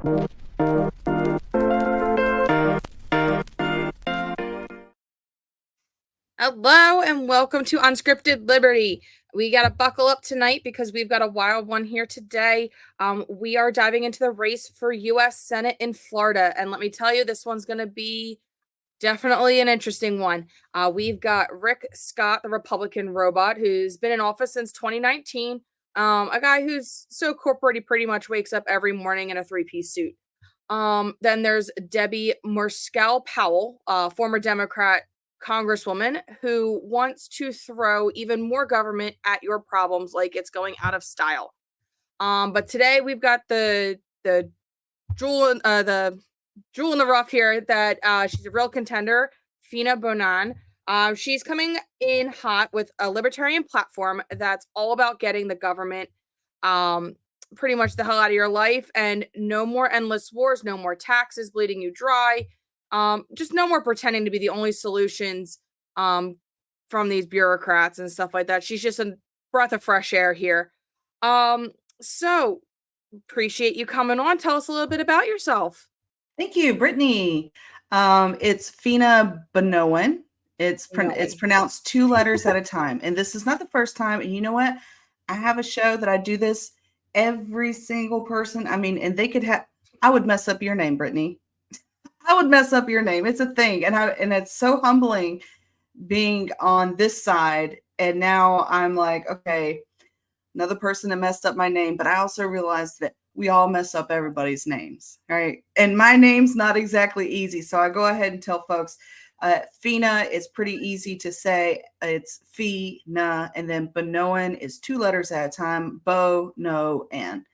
Hello and welcome to Unscripted Liberty. We got to buckle up tonight because we've got a wild one here today. We are diving into the race for U.S. Senate in Florida. And let me tell you, this one's going to be definitely an interesting one. We've got Rick Scott, the Republican robot, who's been in office since 2019. A guy who's so corporate, he pretty much wakes up every morning in a three-piece suit. Then there's Debbie Murskel-Powell, former Democrat congresswoman who wants to throw even more government at your problems like it's going out of style. But today we've got the jewel in the rough here that she's a real contender, Feena Bonoan. She's coming in hot with a libertarian platform that's all about getting the government pretty much the hell out of your life, and no more endless wars, no more taxes bleeding you dry. Just no more pretending to be the only solutions from these bureaucrats and stuff like that. She's just a breath of fresh air here. So appreciate you coming on. Tell us a little bit about yourself. Thank you, Brittany. It's Feena Bonoan. It's pronounced two letters at a time. And this is not the first time. And you know what? I have a show that I do this every single person. I mean, and they could have, I would mess up your name, Brittany. I would mess up your name. It's a thing. And it's so humbling being on this side. And now I'm like, okay, another person that messed up my name. But I also realized that we all mess up everybody's names, right? And my name's not exactly easy. So I go ahead and tell folks, Feena is pretty easy to say. It's Feena, and then Bonoan is two letters at a time, Bo-No-An.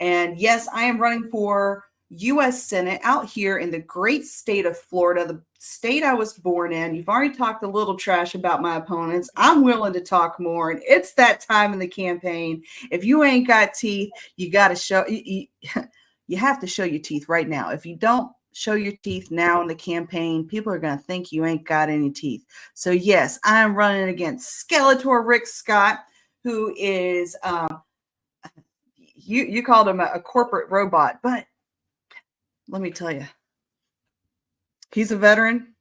And yes, I am running for U.S. Senate out here in the great state of Florida, the state I was born in. You've already talked a little trash about my opponents. I'm willing to talk more, and it's that time in the campaign. If you ain't got teeth, you got to show. You have to show your teeth right now. If you don't show your teeth now in the campaign, people are going to think you ain't got any teeth. So yes, I'm running against Skeletor Rick Scott, who is you called him a corporate robot, but let me tell you, he's a veteran.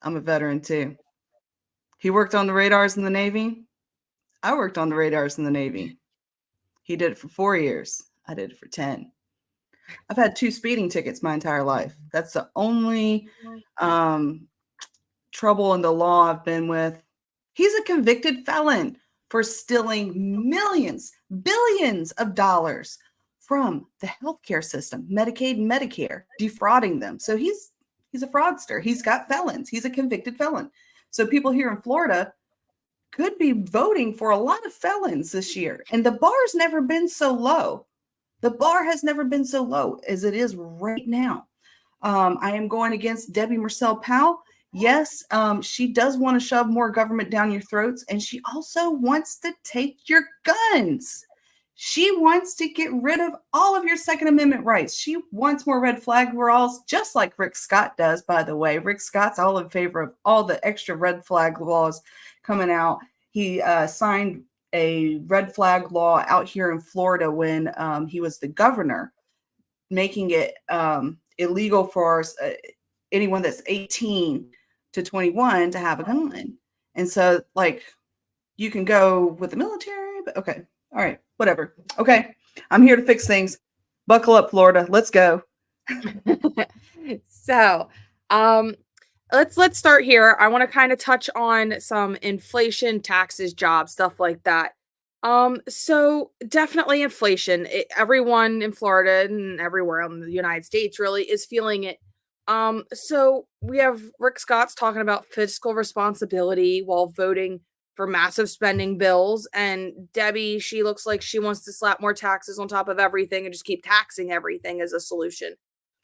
I'm a veteran too. He worked on the radars in the Navy. I worked on the radars in the Navy. He did it for 4 years. I did it for 10. I've had 2 speeding tickets my entire life. That's the only trouble in the law I've been with. He's a convicted felon for stealing millions, billions of dollars from the healthcare system, Medicaid and Medicare, defrauding them. So he's a fraudster. He's got felons. He's a convicted felon. So people here in Florida could be voting for a lot of felons this year. And the bar's never been so low. The bar has never been so low as it is right now. I am going against Debbie Murskel-Powell. Yes, she does want to shove more government down your throats, and she also wants to take your guns. She wants to get rid of all of your Second Amendment rights. She wants more red flag laws, just like Rick Scott does, by the way. Rick Scott's all in favor of all the extra red flag laws coming out. He signed a red flag law out here in Florida when he was the governor, making it illegal for anyone that's 18 to 21 to have a gun. And so, like, you can go with the military, but okay. All right, whatever. Okay, I'm here to fix things. Buckle up, Florida. Let's go. So, let's start here. I want to kind of touch on some inflation, taxes, jobs, stuff like that. So definitely inflation. Everyone in Florida and everywhere in the United States really is feeling it. So we have Rick Scott's talking about fiscal responsibility while voting for massive spending bills, and Debbie, she looks like she wants to slap more taxes on top of everything and just keep taxing everything as a solution.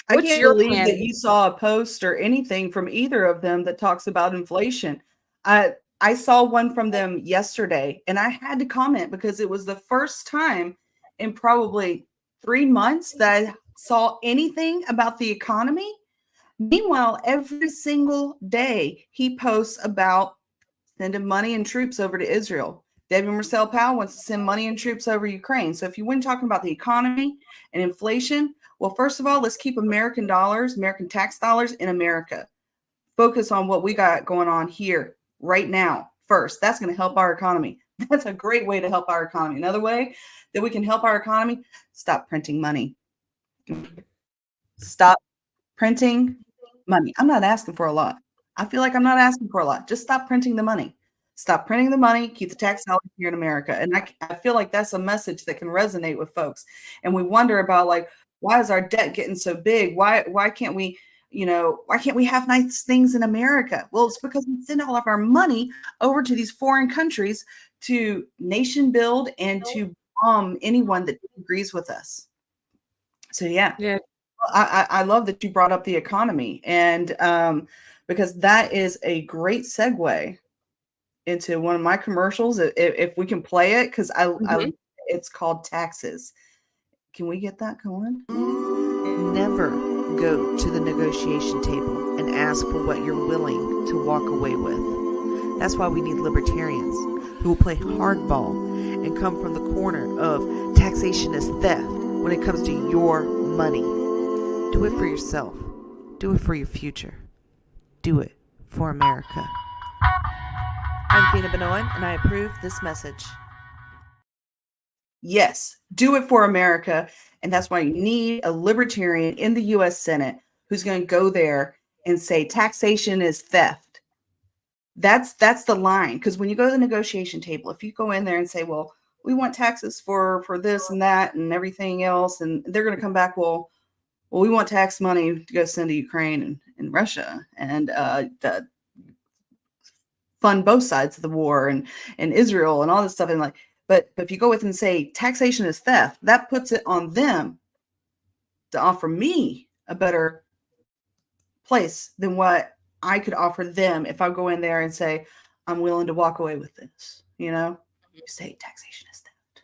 I can't believe that you saw a post or anything from either of them that talks about inflation. I saw one from them yesterday, and I had to comment because it was the first time in probably 3 months that I saw anything about the economy. Meanwhile, every single day he posts about sending money and troops over to Israel. Debbie Murskel-Powell wants to send money and troops over Ukraine. So if you weren't talking about the economy and inflation, Well, first of all, let's keep American dollars, American tax dollars in America. Focus on what we got going on here right now first. That's going to help our economy. That's a great way to help our economy. Another way that we can help our economy, stop printing money. Stop printing money. I'm not asking for a lot. I feel like I'm not asking for a lot. Just stop printing the money. Stop printing the money, keep the tax dollars here in America. And I feel like that's a message that can resonate with folks. And we wonder about, like, why is our debt getting so big? Why can't we, why can't we have nice things in America? Well, it's because we send all of our money over to these foreign countries to nation build and to bomb anyone that disagrees with us. So yeah. Yeah. I love that you brought up the economy, and because that is a great segue into one of my commercials. If we can play it, because it's called Taxes. Can we get that going? Never go to the negotiation table and ask for what you're willing to walk away with. That's why we need libertarians who will play hardball and come from the corner of taxation is theft when it comes to your money. Do it for yourself. Do it for your future. Do it for America. I'm Feena Bonoan, and I approve this message. Yes, do it for America. And that's why you need a libertarian in the U.S. Senate who's going to go there and say taxation is theft. That's the line. Because when you go to the negotiation table, if you go in there and say, well, we want taxes for this and that and everything else, and they're going to come back, well, we want tax money to go send to Ukraine and Russia and to fund both sides of the war and Israel and all this stuff. And like, but if you go with and say taxation is theft, that puts it on them to offer me a better place than what I could offer them if I go in there and say, I'm willing to walk away with this. You say taxation is theft.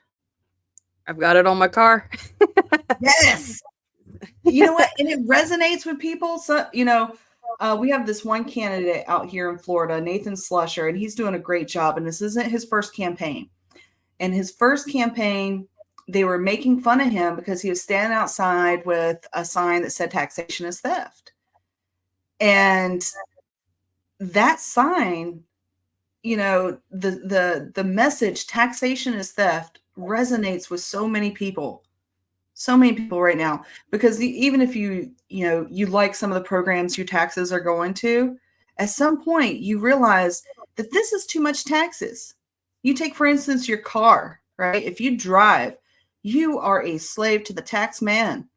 I've got it on my car. Yes. You know what? And it resonates with people. So, we have this one candidate out here in Florida, Nathan Slusher, and he's doing a great job. And this isn't his first campaign. And his first campaign, they were making fun of him because he was standing outside with a sign that said taxation is theft. And that sign, the message taxation is theft resonates with so many people right now, because even if you like some of the programs your taxes are going to, at some point you realize that this is too much taxes. You take, for instance, your car, right? If you drive, you are a slave to the tax man.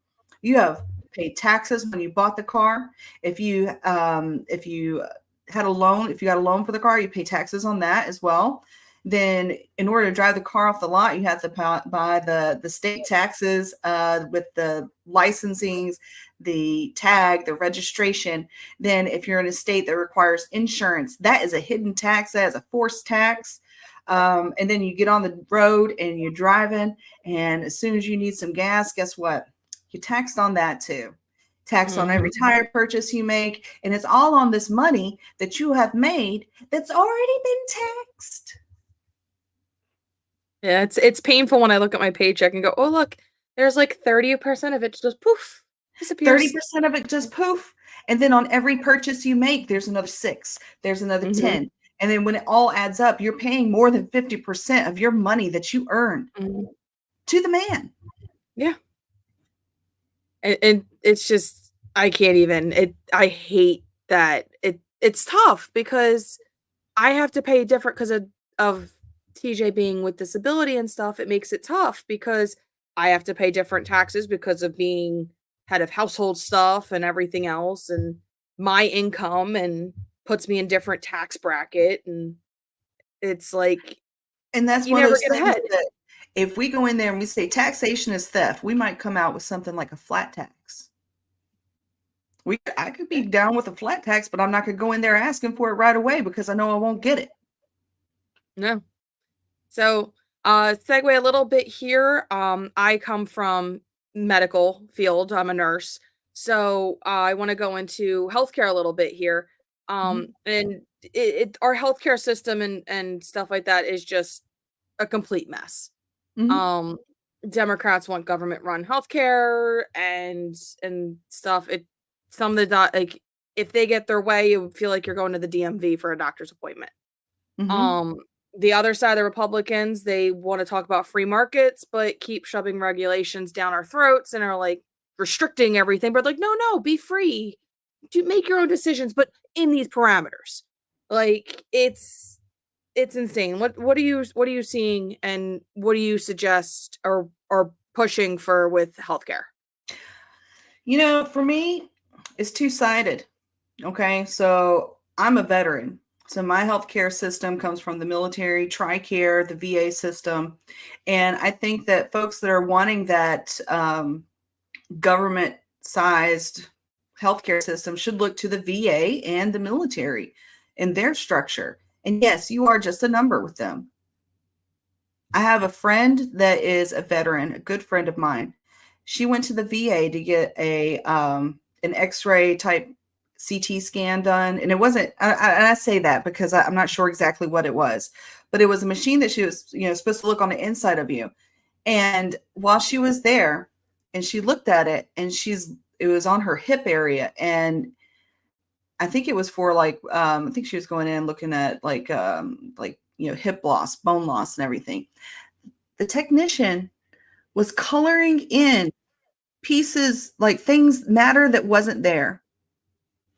You have paid taxes when you bought the car. If you had a loan, if you got a loan for the car, you pay taxes on that as well. Then in order to drive the car off the lot, you have to buy the state taxes with the licensings, the tag, the registration. Then if you're in a state that requires insurance, that is a hidden tax. That is a forced tax. And then you get on the road and you're driving, and as soon as you need some gas, guess what? You're taxed on that too. Tax on every tire purchase you make. And it's all on this money that you have made that's already been taxed. Yeah, it's painful when I look at my paycheck and go, oh, look, there's like 30% of it just poof, disappears. 30% of it just poof. And then on every purchase you make, there's another 6, there's another 10. And then when it all adds up, you're paying more than 50% of your money that you earn to the man. Yeah. And it's just, I can't even, I hate that. It's tough because I have to pay different because of TJ being with disability and stuff. It makes it tough because I have to pay different taxes because of being head of household stuff and everything else, and my income, and puts me in different tax bracket. And it's like, and that's you one never of those get things ahead. that if we go in there and we say taxation is theft, we might come out with something like a flat tax. I could be down with a flat tax, but I'm not going to go in there asking for it right away because I know I won't get it. No. So, segue a little bit here. I come from medical field. I'm a nurse. So, I want to go into healthcare a little bit here. And our healthcare system and stuff like that is just a complete mess. Democrats want government-run healthcare and stuff. Some of the like if they get their way, you feel like you're going to the DMV for a doctor's appointment. Mhm. The other side, the Republicans, they want to talk about free markets, but keep shoving regulations down our throats and are like restricting everything. But like, no, be free. Do make your own decisions, but in these parameters. Like it's insane. What are you seeing, and what do you suggest or pushing for with healthcare? For me, it's two-sided. Okay, so I'm a veteran. So my healthcare system comes from the military, TRICARE, the VA system. And I think that folks that are wanting that government-sized healthcare system should look to the VA and the military in their structure. And yes, you are just a number with them. I have a friend that is a veteran, a good friend of mine. She went to the VA to get an X-ray type CT scan done, and it wasn't. I say that because I'm not sure exactly what it was, but it was a machine that she was, supposed to look on the inside of you. And while she was there, and she looked at it, and it was on her hip area, and I think it was for I think she was going in looking at hip loss, bone loss, and everything. The technician was coloring in pieces, like things, matter that wasn't there.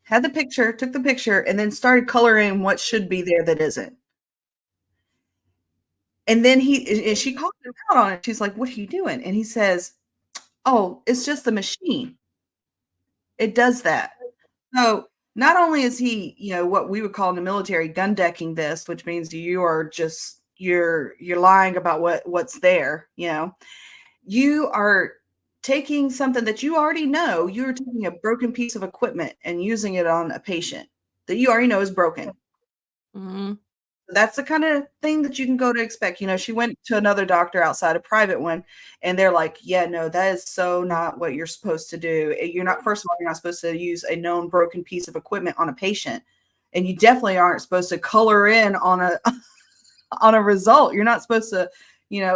Had the picture, took the picture, and then started coloring what should be there that isn't. And then she called him out on it. She's like, "What are you doing?" And he says, "Oh, it's just the machine. It does that." So not only is he, what we would call in the military gun decking this, which means you are just you're lying about what's there, you are taking something that you already know. You're taking a broken piece of equipment and using it on a patient that you already know is broken. Mm-hmm. That's the kind of thing that you can go to expect. She went to another doctor outside a private one, and they're like, "Yeah, no, that is so not what you're supposed to do. You're not, first of all, you're not supposed to use a known broken piece of equipment on a patient. And you definitely aren't supposed to color in on a on a result. You're not supposed to,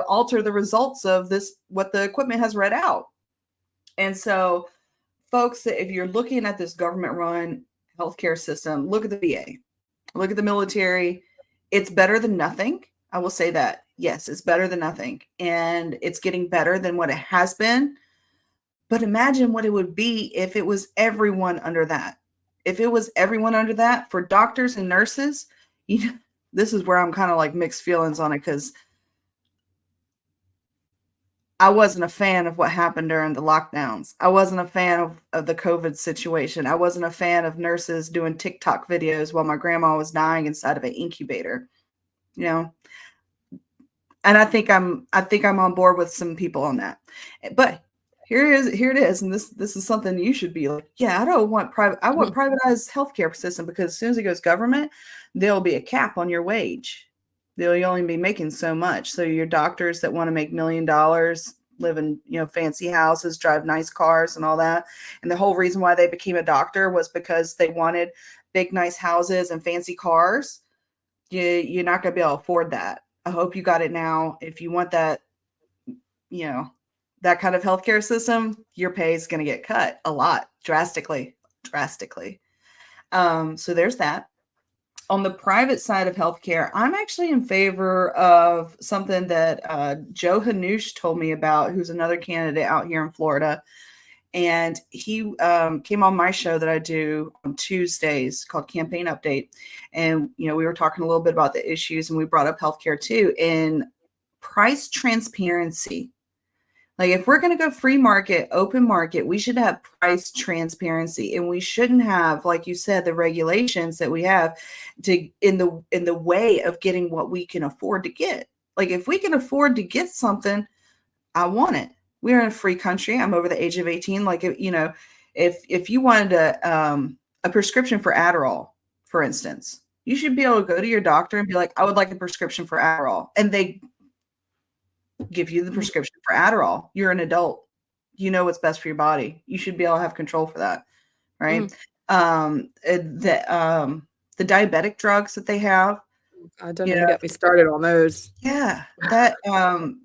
alter the results of what the equipment has read out." And so, folks, if you're looking at this government-run healthcare system, look at the VA, look at the military. It's better than nothing. I will say that. Yes, it's better than nothing. And it's getting better than what it has been. But imagine what it would be if it was everyone under that. If it was everyone under that, for doctors and nurses, this is where I'm kind of like mixed feelings on it, because I wasn't a fan of what happened during the lockdowns. I wasn't a fan of the COVID situation. I wasn't a fan of nurses doing TikTok videos while my grandma was dying inside of an incubator. And I think I'm on board with some people on that. But here it is, and this is something you should be like, yeah, I want privatized healthcare system, because as soon as it goes government, there'll be a cap on your wage. You'll only be making so much. So your doctors that want to make $1 million, live in, fancy houses, drive nice cars and all that. And the whole reason why they became a doctor was because they wanted big, nice houses and fancy cars. You're not going to be able to afford that. I hope you got it now. If you want that, that kind of healthcare system, your pay is going to get cut a lot, drastically. So there's that. On the private side of healthcare, I'm actually in favor of something that Joe Hanush told me about, who's another candidate out here in Florida. And he came on my show that I do on Tuesdays called Campaign Update. And, we were talking a little bit about the issues, and we brought up healthcare too, and price transparency. Like, if we're going to go free market, open market, we should have price transparency, and we shouldn't have, like you said, the regulations that we have in the way of getting what we can afford to get. Like, if we can afford to get something, I want it. We're in a free country. I'm over the age of 18. Like, if you wanted a prescription for Adderall, for instance, you should be able to go to your doctor and be like, "I would like a prescription for Adderall," and they give you the prescription for Adderall. You're an adult. You know what's best for your body. You should be able to have control for that, right? The diabetic drugs that they have, Don't You even know, get me started on those. yeah, that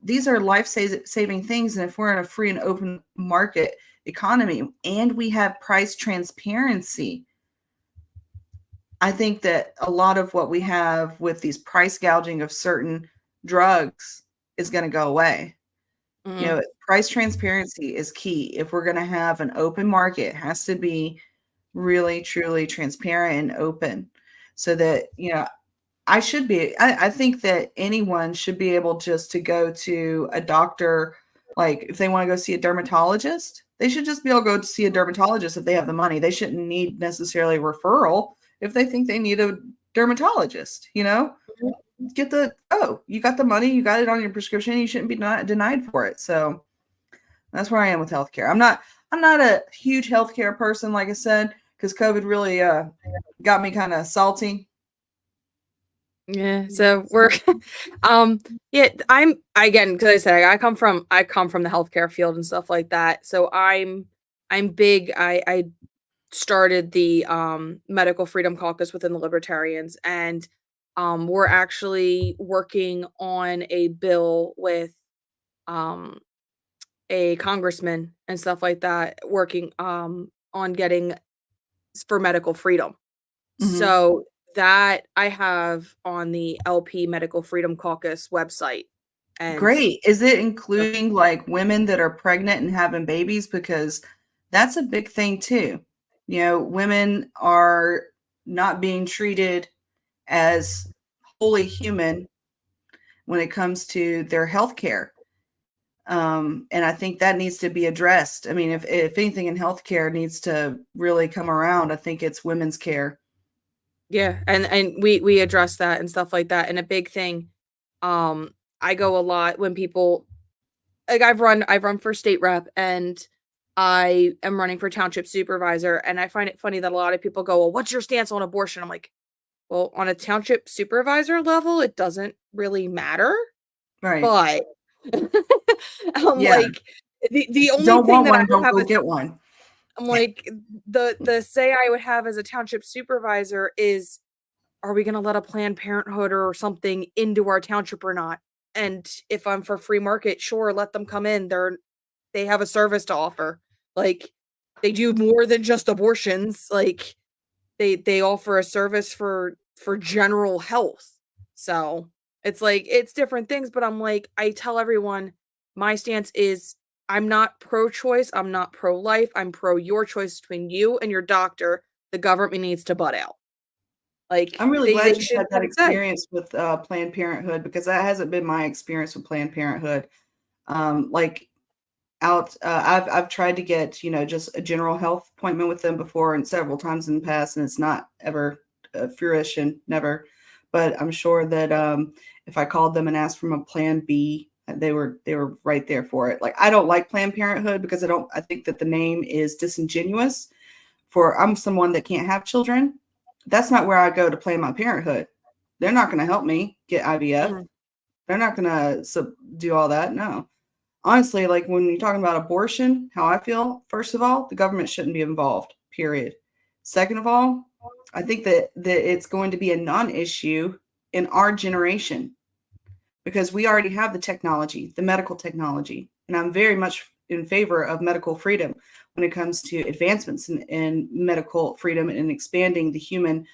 these are life-saving things, and if we're in a free and open market economy and we have price transparency, I think that a lot of what we have with these price gouging of certain drugs is going to go away. You know, price transparency is key. If we're going to have an open market, it has to be really, truly transparent and open so that, you know, I think that anyone should be able just to go to a doctor. Like if they want to go see a dermatologist, they should just be able to go to see a dermatologist if they have the money. They shouldn't need necessarily a referral if they think they need a dermatologist, you know, you got the money, you got it on your prescription, you shouldn't be denied for it. So that's where I am with healthcare. I'm not a huge healthcare person, like I said, because COVID really got me kind of salty. Yeah, so we're yeah, again, because I said I come from the healthcare field and stuff like that. So I'm big. I started the Medical Freedom Caucus within the Libertarians, and we're actually working on a bill with um a congressman and stuff like that, working on getting for medical freedom. Mhm. So that I have on the LP Medical Freedom Caucus website. And Great. Is it including like women that are pregnant and having babies? Because that's a big thing too. You know, women are not being treated as wholly human when it comes to their health care. And I think that needs to be addressed. I mean, if anything in healthcare needs to really come around, I think it's women's care. yeah, and we address that and stuff like that. And a big thing, I go a lot when people like I've run for state rep, and I am running for township supervisor, and I find it funny that a lot of people go, "Well, what's your stance on abortion?" I'm like, "Well, on a township supervisor level, it doesn't really matter." Right. But I'm Yeah. like the If you only don't thing want that I one, would don't have go a get one. I'm like the say I would have as a township supervisor is, are we going to let a Planned Parenthood or something into our township or not? And if I'm for free market, sure, let them come in. They have a service to offer. Like they do more than just abortions. Like they offer a service for general health. So it's like it's different things, but I'm like, I tell everyone my stance is I'm not pro-choice, I'm not pro-life, I'm pro your choice between you and your doctor. The government needs to butt out. I'm Like really they glad you had shouldn't that have a say. experience with Planned Parenthood because that hasn't been my experience with Planned Parenthood. Like I've tried to get, you know, just a general health appointment with them before and several times in the past, and it's not ever fruition, never. But I'm sure that if I called them and asked from a Plan B, they were right there for it. Like I don't like Planned Parenthood because I think that the name is disingenuous. I'm someone that can't have children. That's not where I go to plan my parenthood. They're not going to help me get IVF. Mm. They're not going to do all that. No. Honestly, like when you're talking about abortion, how I feel, first of all, the government shouldn't be involved, period. Second of all, I think that it's going to be a non-issue in our generation because we already have the technology, the medical technology. And I'm very much in favor of medical freedom when it comes to advancements in medical freedom and expanding the human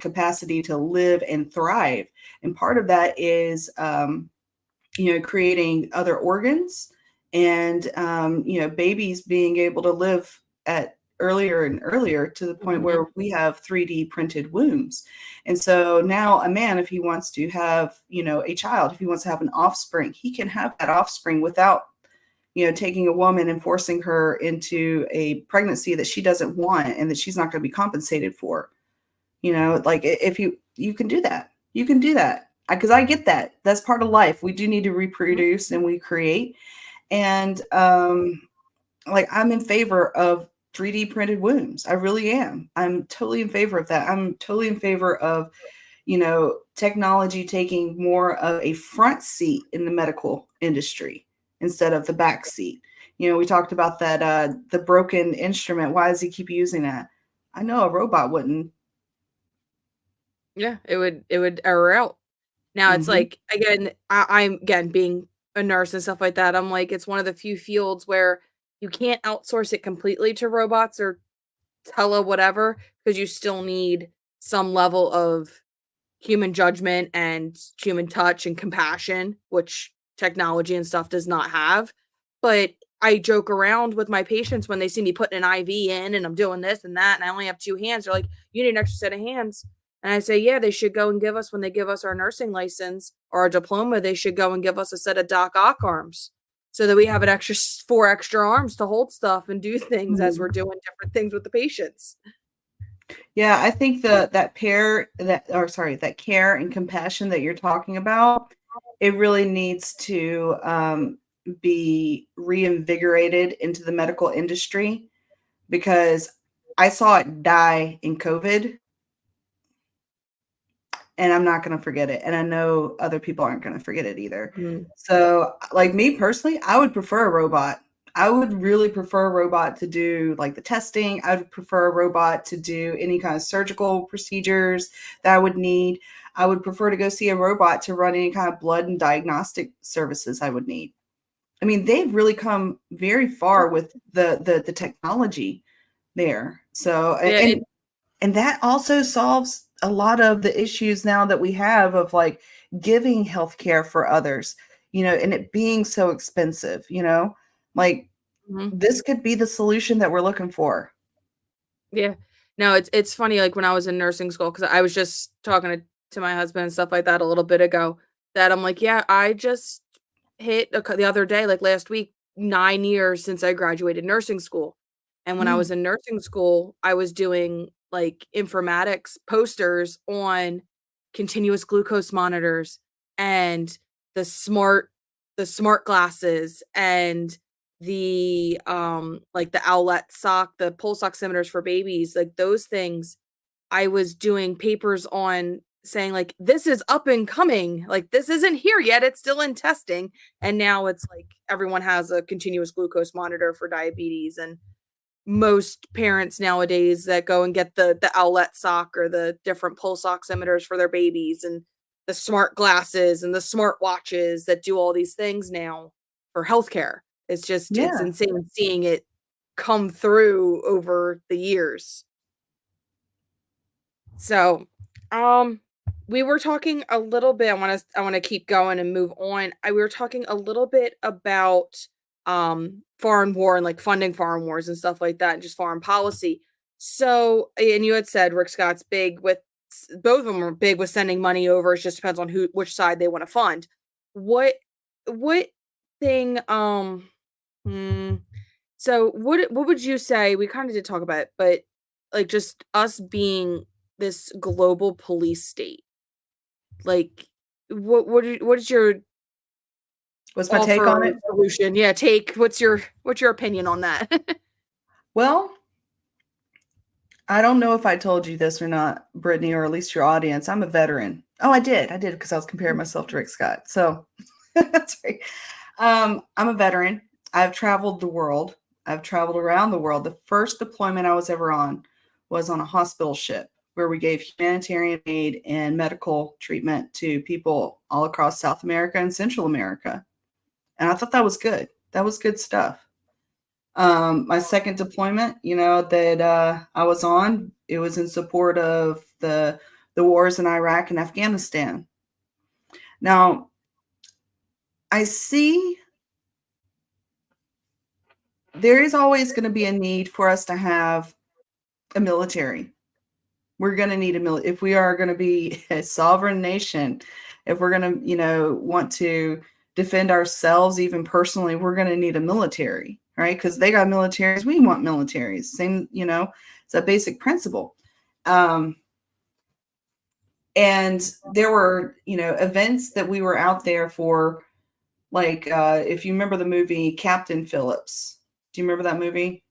capacity to live and thrive. And part of that is, you know, creating other organs and, you know, babies being able to live at earlier and earlier to the point where we have 3D printed wombs. And so now a man, if he wants to have, you know, a child, if he wants to have an offspring, he can have that offspring without, you know, taking a woman and forcing her into a pregnancy that she doesn't want and that she's not going to be compensated for. You know, like if you can do that, you can do that because I get that. That's part of life. We do need to reproduce and we create. And like I'm in favor of 3D printed wombs. I really am. I'm totally in favor of that. I'm totally in favor of, you know, technology taking more of a front seat in the medical industry instead of the back seat. You know, we talked about that the broken instrument. Why does he keep using that? I know a robot wouldn't. Yeah, it would error out. Now it's Mhm. like, again, I'm again being a nurse and stuff like that. I'm like, it's one of the few fields where you can't outsource it completely to robots or tele whatever, because you still need some level of human judgment and human touch and compassion, which technology and stuff does not have. But I joke around with my patients when they see me putting an IV in and I'm doing this and that, and I only have two hands. They're like, "You need an extra set of hands." And I say, "Yeah, they should go and give us, when they give us our nursing license or our diploma, they should go and give us a set of Doc Ock arms so that we have an extra four extra arms to hold stuff and do things as we're Mhm. doing different things with the patients." Yeah, I think that care and compassion that you're talking about, it really needs to be reinvigorated into the medical industry, because I saw it die in COVID, and I'm not going to forget it. And I know other people aren't going to forget it either. Mhm. So, like me personally, I would prefer a robot. I would really prefer a robot to do like the testing. I would prefer a robot to do any kind of surgical procedures that I would need. I would prefer to go see a robot to run any kind of blood and diagnostic services I would need. I mean, they've really come very far with the technology there. So, Yeah, and that also solves a lot of the issues now that we have of like giving healthcare for others, and it being so expensive, like mhm. this could be the solution that we're looking for. Yeah. No, it's funny, like, when I was in nursing school, because I was just talking to my husband and stuff like that a little bit ago, that I'm like, "Yeah, I just hit the other day, like, last week, 9 years since I graduated nursing school." And when I was Mm, in nursing school, I was doing, like, informatics posters on continuous glucose monitors and the smart the smart glasses and like the owlet sock, the pulse oximeters for babies, like those things. I was doing papers on saying like, this is up and coming, like this isn't here yet, it's still in testing. And now it's like everyone has a continuous glucose monitor for diabetes, and most parents nowadays that go and get the owlet sock or the different pulse oximeters for their babies, and the smart glasses and the smart watches that do all these things now for healthcare. It's yeah. insane seeing it come through over the years. So, um, we were talking a little bit. I want to keep going and move on. We were talking a little bit about foreign war and like funding foreign wars and stuff like that, and just foreign policy. So, and you had said Rick Scott's big with both of them are big with sending money over. It just depends on which side they want to fund. What what thing hmm, so what would you say, we kinda did talk about it, but, like, just us being this global police state, like, what is your What's my take offer on or it? solution? Yeah, take what's your opinion on that? Well, I don't know if I told you this or not, Brittany, or at least your audience. I'm a veteran. Oh, I did because I was comparing myself to Rick Scott. So that's right. I'm a veteran. I've traveled the world. I've traveled around the world. The first deployment I was ever on was on a hospital ship where we gave humanitarian aid and medical treatment to people all across South America and Central America. And I thought that was good. That was good stuff. My second deployment, that I was on, it was in support of the wars in Iraq and Afghanistan. Now, I see there is always going to be a need for us to have a military. We're going to need a military if we are going to be a sovereign nation. If we're going to, want to defend ourselves, even personally, we're going to need a military, right? Because they got militaries, we want militaries. Same, it's a basic principle. And there were, events that we were out there for, like if you remember the movie Captain Phillips. Do you remember that movie?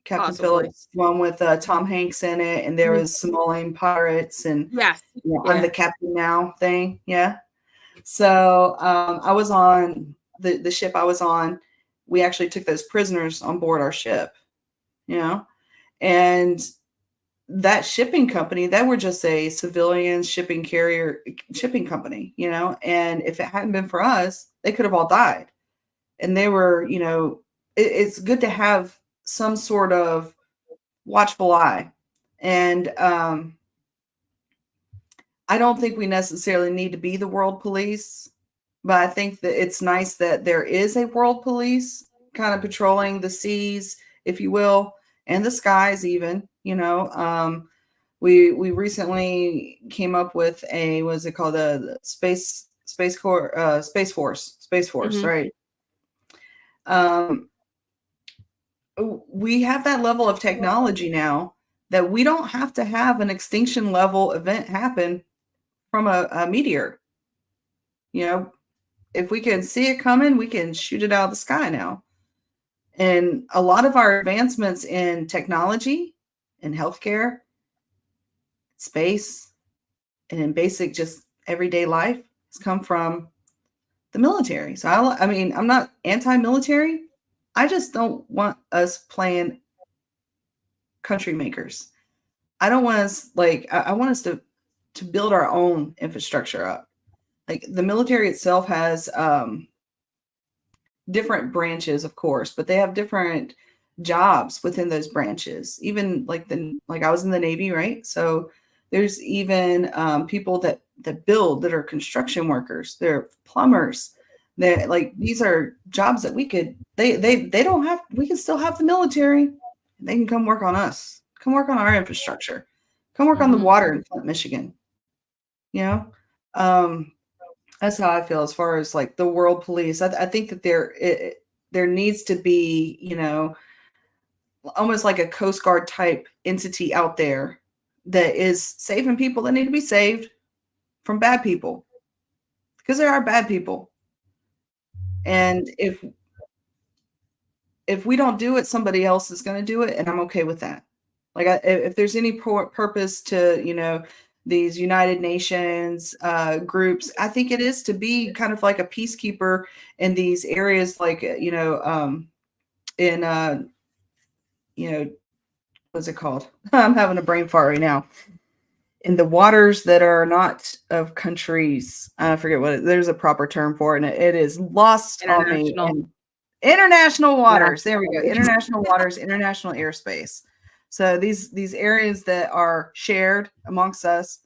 Captain Possibly. Phillips, one with Tom Hanks in it, and there Mhm. was Somalian pirates, and Yes. I'm the Yeah. captain now thing. Yeah. So I was on the ship I was on. We actually took those prisoners on board our ship, you know, and that shipping company, they were just a civilian shipping company, and if it hadn't been for us, they could have all died. And they were, it's good to have some sort of watchful eye. And I don't think we necessarily need to be the world police, but I think that it's nice that there is a world police kind of patrolling the seas, if you will, and the skies even, we recently came up with what is it called? The Space Force, Mhm. right? We have that level of technology now that we don't have to have an extinction level event happen from a meteor. If we can see it coming, we can shoot it out of the sky now. And a lot of our advancements in technology, in healthcare, space, and in basic just everyday life has come from the military. So I mean, I'm not anti-military. I just don't want us playing country makers. I don't want us I want us to build our own infrastructure up. Like the military itself has different branches, of course, but they have different jobs within those branches. Even like I was in the Navy, right? So there's even people that build, that are construction workers, they're plumbers. That these are jobs that we could they don't have. We can still have the military. They can come work on us. Come work on our infrastructure. Come work on the water in Flint, Michigan. That's how I feel as far as like the world police. I think that there needs to be, almost like a Coast Guard type entity out there that is saving people that need to be saved from bad people, because there are bad people. And if we don't do it, somebody else is going to do it, and I'm okay with that. Like if there's any purpose to, these United Nations groups, I think it is to be kind of like a peacekeeper in these areas, like, in, what's it called? I'm having a brain fart right now. In the waters that are not of countries, I forget there's a proper term for it, and it is lost on me. International waters. There we go. International waters, international airspace. So these areas that are shared amongst us,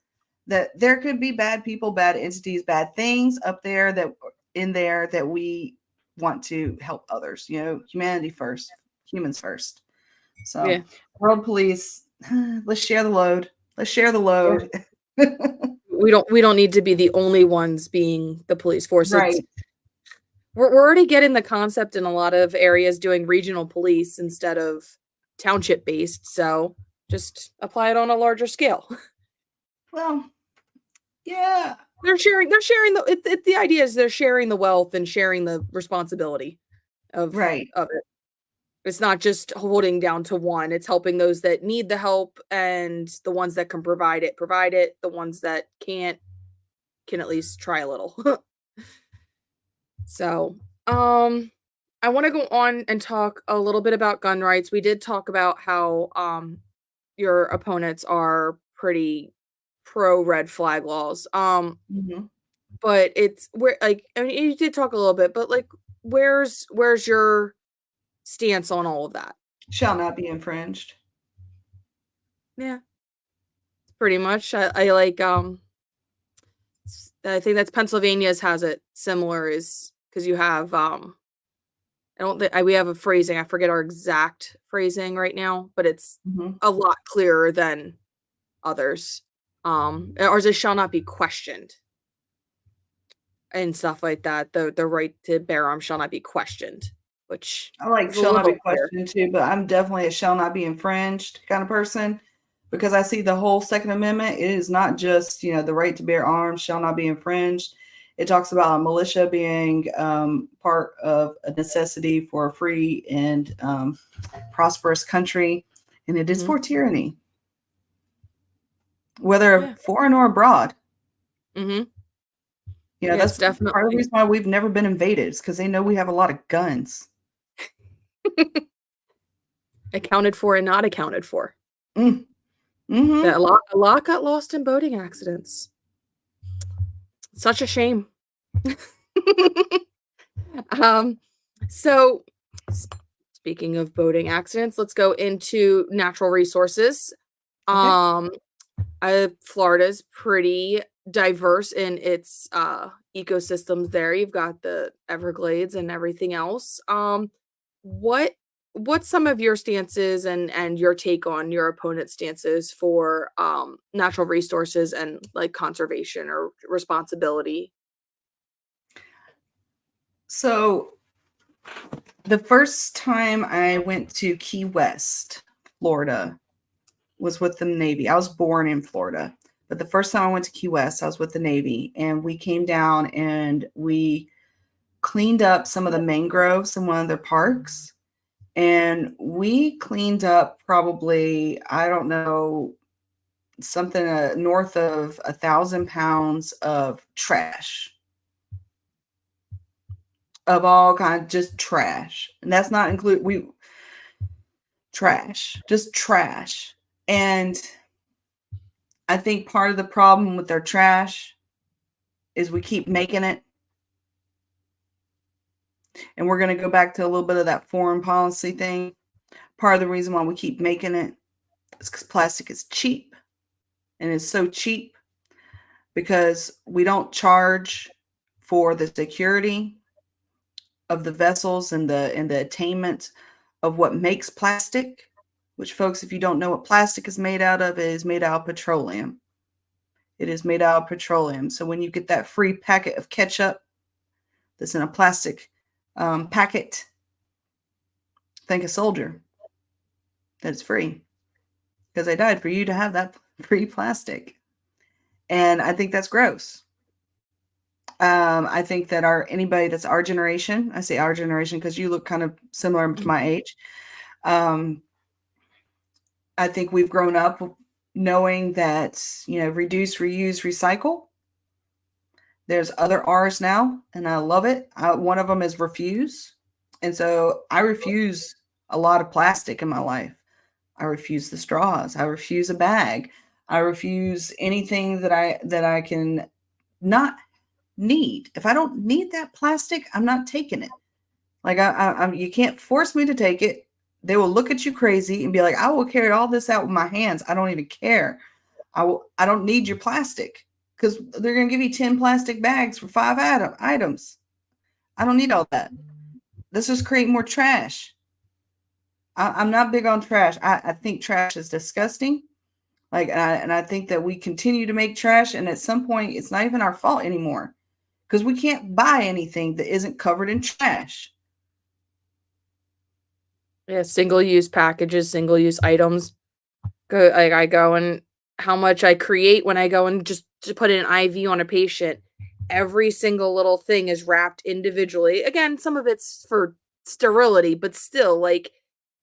that there could be bad people, bad entities, bad things up there that we want to help others, humanity first, humans first. So Yeah. world police, let's share the load. Let's share the load. We don't need to be the only ones being the police force. Right. We're already getting the concept in a lot of areas doing regional police instead of township based. So just apply it on a larger scale. Well, yeah. They're sharing the idea is they're sharing the wealth and sharing the responsibility of it. It's not just holding down to one. It's helping those that need the help, and the ones that can provide it. The ones that can't can at least try a little. So, I want to go on and talk a little bit about gun rights. We did talk about how your opponents are pretty pro red flag laws. But it's where, like, I mean, you did talk a little bit, but like, where's your stance on all of that? Shall not be infringed. Yeah, pretty much. I like I think that's Pennsylvania's has it similar, is because you have I don't think we have a phrasing. I forget our exact phrasing right now, but it's a lot clearer than others. Ours is shall not be questioned and stuff like that. The right to bear arms shall not be questioned, which I like shall not be questioned too, but I'm definitely a shall not be infringed kind of person, because I see the whole Second Amendment. It is not just, the right to bear arms shall not be infringed. It talks about a militia being part of a necessity for a free and prosperous country, and it is for tyranny, whether foreign or abroad. That's definitely part of the reason why we've never been invaded. It's because they know we have a lot of guns. Accounted for and not accounted for. Mm-hmm. A lot got lost in boating accidents. Such a shame. So speaking of boating accidents, let's go into natural resources. Okay. Florida's pretty diverse in its ecosystems there. You've got the Everglades and everything else. What what's some of your stances and your take on your opponent's stances for natural resources and like conservation or responsibility? So the first time I went to Key West, Florida, was with the Navy. I was born in Florida, but the first time I went to Key West, I was with the Navy, and we came down and we cleaned up some of the mangroves in one of their parks. And we cleaned up probably, I don't know, something north of 1,000 pounds of trash, of all kinds, just trash. And that's not include just trash. And I think part of the problem with their trash is we keep making it. And we're going to go back to a little bit of that foreign policy thing. Part of the reason why we keep making it is because plastic is cheap. And it's so cheap because we don't charge for the security of the vessels and the attainment of what makes plastic, which, folks, if you don't know what plastic is made out of, it is made out of petroleum. It is made out of petroleum. So when you get that free packet of ketchup that's in a plastic packet, thank a soldier that it's free, because they died for you to have that free plastic. And I think that's gross. I think that anybody that's our generation, I say our generation because you look kind of similar to my age. I think we've grown up knowing that, reduce, reuse, recycle. There's other R's now, and I love it. One of them is refuse. And so I refuse a lot of plastic in my life. I refuse the straws. I refuse a bag. I refuse anything that I can not need. If I don't need that plastic, I'm not taking it. Like you can't force me to take it. They will look at you crazy and be like, I will carry all this out with my hands. I don't even care. I don't need your plastic, because they're going to give you 10 plastic bags for 5 items. I don't need all that. Let's just create more trash. I'm not big on trash. I think trash is disgusting. And I think that we continue to make trash, and at some point, it's not even our fault anymore, because we can't buy anything that isn't covered in trash. Yeah, single-use packages, single-use items. I go and how much I create when I go and just to put an IV on a patient. Every single little thing is wrapped individually. Again, some of it's for sterility, but still, like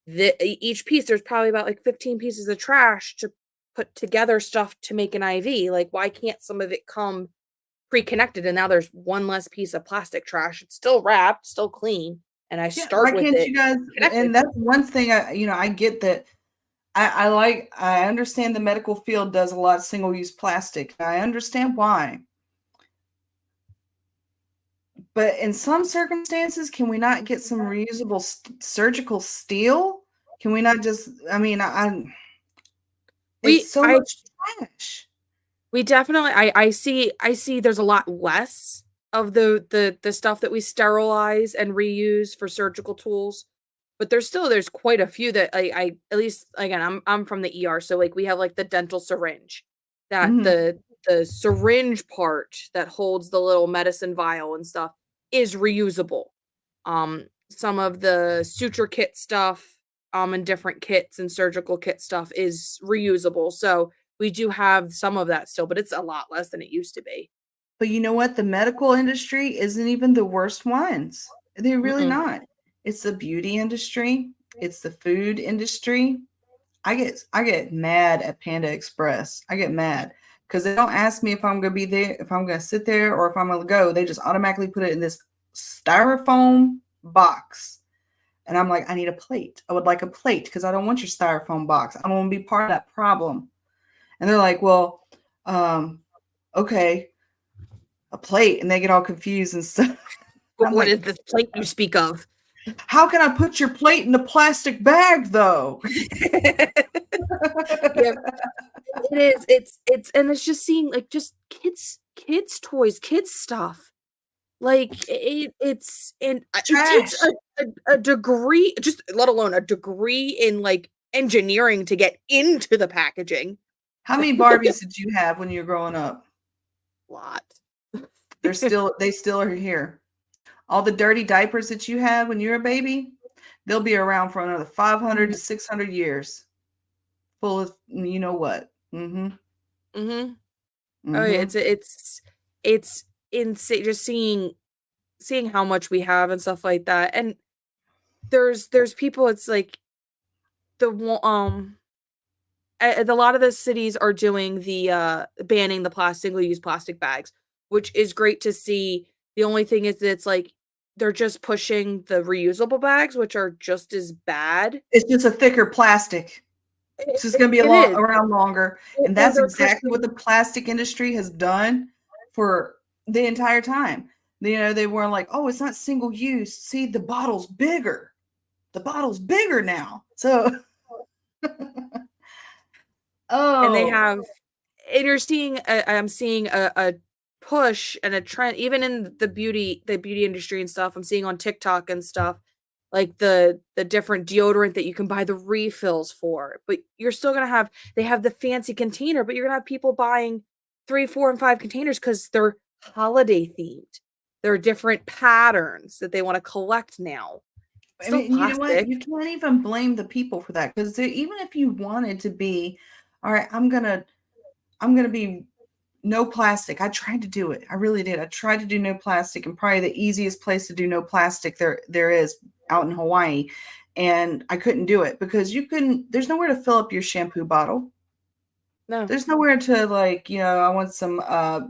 each piece, there's probably about like 15 pieces of trash to put together stuff to make an IV. Like, why can't some of it come pre-connected? And now there's one less piece of plastic trash. It's still wrapped, still clean, and I start with it. You guys? Connected. And that's one thing I get that. I understand the medical field does a lot of single-use plastic. I understand why. But in some circumstances, can we not get some reusable surgical steel? Can we not just, it's so much trash. We definitely, I see there's a lot less of the stuff that we sterilize and reuse for surgical tools. But there's quite a few that I at least, again, I'm from the ER, so like we have like the dental syringe, that the syringe part that holds the little medicine vial and stuff is reusable. Some of the suture kit stuff, and different kits and surgical kit stuff is reusable. So we do have some of that still, but it's a lot less than it used to be. But you know what? The medical industry isn't even the worst ones. They're really not. It's the beauty industry. It's the food industry. I get mad at Panda Express. I get mad because they don't ask me if I'm going to be there, if I'm going to sit there, or if I'm going to go. They just automatically put it in this styrofoam box. And I'm like, I need a plate. I would like a plate because I don't want your styrofoam box. I don't want to be part of that problem. And they're like, well, okay, a plate. And they get all confused and stuff. What is this plate you speak of? How can I put your plate in a plastic bag, though? Yeah, it is. And it's just seeing like just kids toys, kids stuff. Like it's and it takes a degree, just let alone a degree in like engineering to get into the packaging. How many Barbies did you have when you were growing up? A lot. They still are here. All the dirty diapers that you had when you were a baby, they'll be around for another 500 to 600 years. Full of you know what. Mm-hmm. Mm-hmm. Mm-hmm. Oh, it's insane just seeing how much we have and stuff like that. And there's people, it's like a lot of the cities are doing the banning the single-use plastic bags, which is great to see. The only thing is that it's like they're just pushing the reusable bags, which are just as bad. It's just a thicker plastic. It's just going to be around longer. And that's exactly what the plastic industry has done for the entire time. You know, they were like, oh, it's not single use. See, the bottle's bigger. The bottle's bigger now. So, and you're seeing, I'm seeing a push and a trend, even in the beauty industry and stuff. I'm seeing on TikTok and stuff, like the different deodorant that you can buy the refills for, but you're still gonna they have the fancy container, but you're gonna have people buying 3, 4, and 5 containers because they're holiday themed. There are different patterns that they want to collect now. I mean, you know what? You can't even blame the people for that, because even if you wanted to be, all right, I'm gonna be no plastic. I tried to do it. I really did. I tried to do no plastic, and probably the easiest place to do no plastic there is out in Hawaii. And I couldn't do it because there's nowhere to fill up your shampoo bottle. No. There's nowhere to, like, I want some, I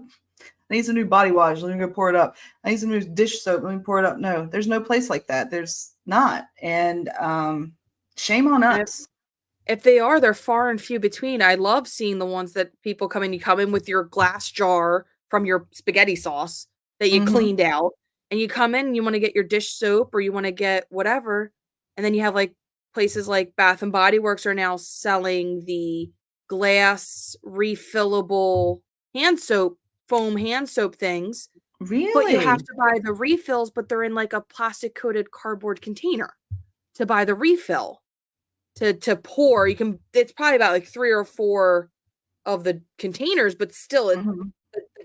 need some new body wash. Let me go pour it up. I need some new dish soap. Let me pour it up. No, there's no place like that. There's not. And shame on us. If they are, they're far and few between. I love seeing the ones that people come in. You come in with your glass jar from your spaghetti sauce that you cleaned out, and you come in and you want to get your dish soap or you want to get whatever. And then you have like places like Bath and Body Works are now selling the glass refillable foam hand soap things. Really? But you have to buy the refills, but they're in like a plastic coated cardboard container to buy the refill. To pour, it's probably about like 3 or 4 of the containers, but still the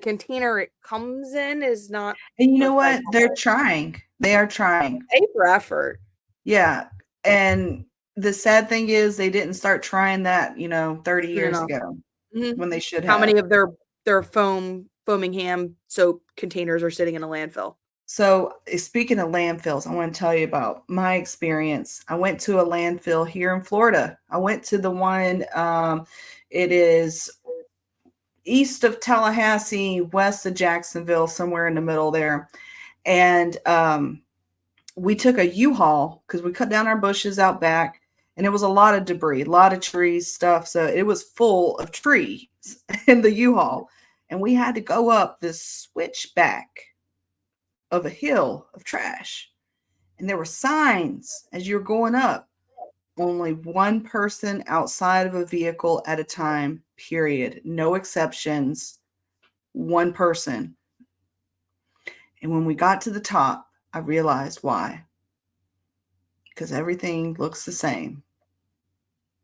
container it comes in is not. And you know what? They're trying. They are trying. Paper effort. Yeah. And the sad thing is they didn't start trying that, 30 years ago when they should have. How many of their foaming hand soap containers are sitting in a landfill? So speaking of landfills, I want to tell you about my experience. I went to a landfill here in Florida. I went to the one, it is east of Tallahassee, west of Jacksonville, somewhere in the middle there. And we took a U-Haul because we cut down our bushes out back, and it was a lot of debris, a lot of trees stuff. So it was full of trees in the U-Haul. And we had to go up this switchback of a hill of trash, and there were signs as you're going up, only one person outside of a vehicle at a time, period, no exceptions, one person. And when we got to the top, I realized why, because everything looks the same.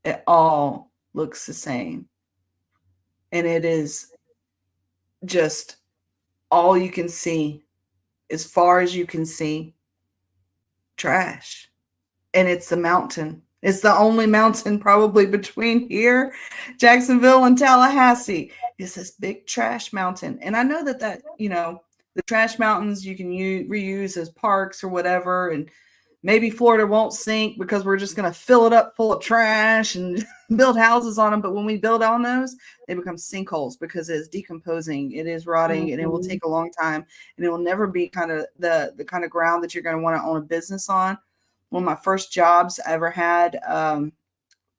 It all looks the same, and it is just all you can see. As far as you can see, trash. And it's the mountain. It's the only mountain probably between here, Jacksonville, and Tallahassee. It's this big trash mountain. And I know that the trash mountains you can reuse as parks or whatever. And maybe Florida won't sink because we're just going to fill it up full of trash and build houses on them. But when we build on those, they become sinkholes because it's decomposing, it is rotting, and it will take a long time, and it will never be kind of the kind of ground that you're going to want to own a business on. One of my first jobs I ever had,